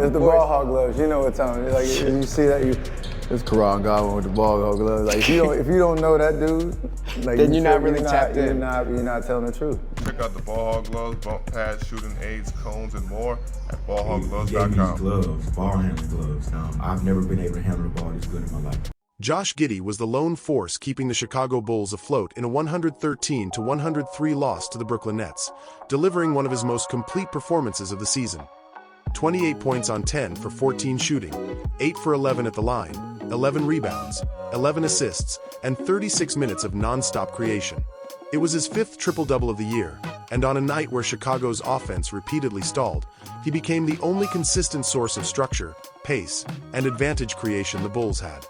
it's the ball hog gloves. You know what time? Like you see that, it's Karan Godwin with the ball hog gloves. Like if you don't know that dude, like then you're not really tapped in. You're not telling the truth. Check out the ball hog gloves, bump pads, shooting aids, cones, and more at ballhoggloves.com. He gave me these gloves, ball handling gloves. I've never been able to handle the ball this good in my life. Josh Giddey was the lone force keeping the Chicago Bulls afloat in a 113-103 loss to the Brooklyn Nets, delivering one of his most complete performances of the season. 28 points on 10 for 14 shooting, 8 for 11 at the line, 11 rebounds, 11 assists, and 36 minutes of non-stop creation. It was his 5th triple-double of the year, and on a night where Chicago's offense repeatedly stalled, he became the only consistent source of structure, pace, and advantage creation the Bulls had.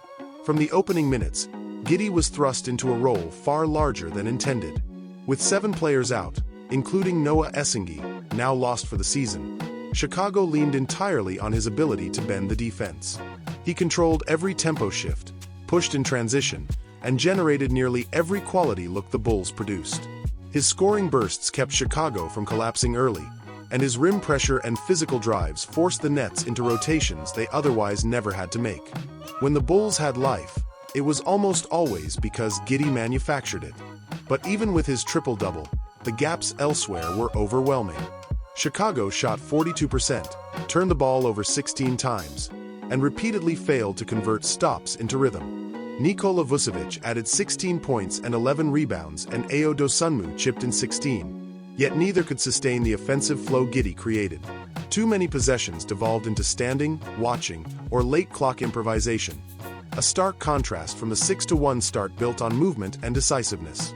From the opening minutes, Giddey was thrust into a role far larger than intended. With 7 players out, including Noah Essengi, now lost for the season, Chicago leaned entirely on his ability to bend the defense. He controlled every tempo shift, pushed in transition, and generated nearly every quality look the Bulls produced. His scoring bursts kept Chicago from collapsing early, and his rim pressure and physical drives forced the Nets into rotations they otherwise never had to make. When the Bulls had life, it was almost always because Giddey manufactured it. But even with his triple-double, the gaps elsewhere were overwhelming. Chicago shot 42%, turned the ball over 16 times, and repeatedly failed to convert stops into rhythm. Nikola Vucevic added 16 points and 11 rebounds, and Ayo Dosunmu chipped in 16. Yet neither could sustain the offensive flow Giddey created. Too many possessions devolved into standing, watching, or late clock improvisation. A stark contrast from the 6-1 start built on movement and decisiveness.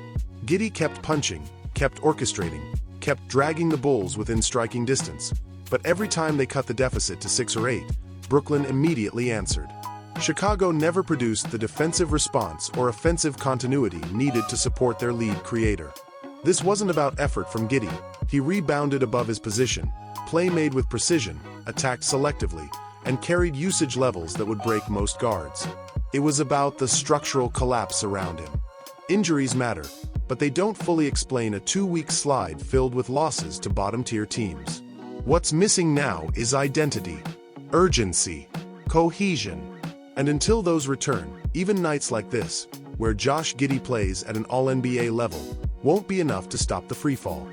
Giddey kept punching, kept orchestrating, kept dragging the Bulls within striking distance, but every time they cut the deficit to 6 or 8, Brooklyn immediately answered. Chicago never produced the defensive response or offensive continuity needed to support their lead creator. This wasn't about effort from Giddey. He rebounded above his position, play made with precision, attacked selectively, and carried usage levels that would break most guards. It was about the structural collapse around him. Injuries matter, but they don't fully explain a 2-week slide filled with losses to bottom-tier teams. What's missing now is identity, urgency, cohesion. And until those return, even nights like this, where Josh Giddey plays at an All-NBA level, won't be enough to stop the freefall.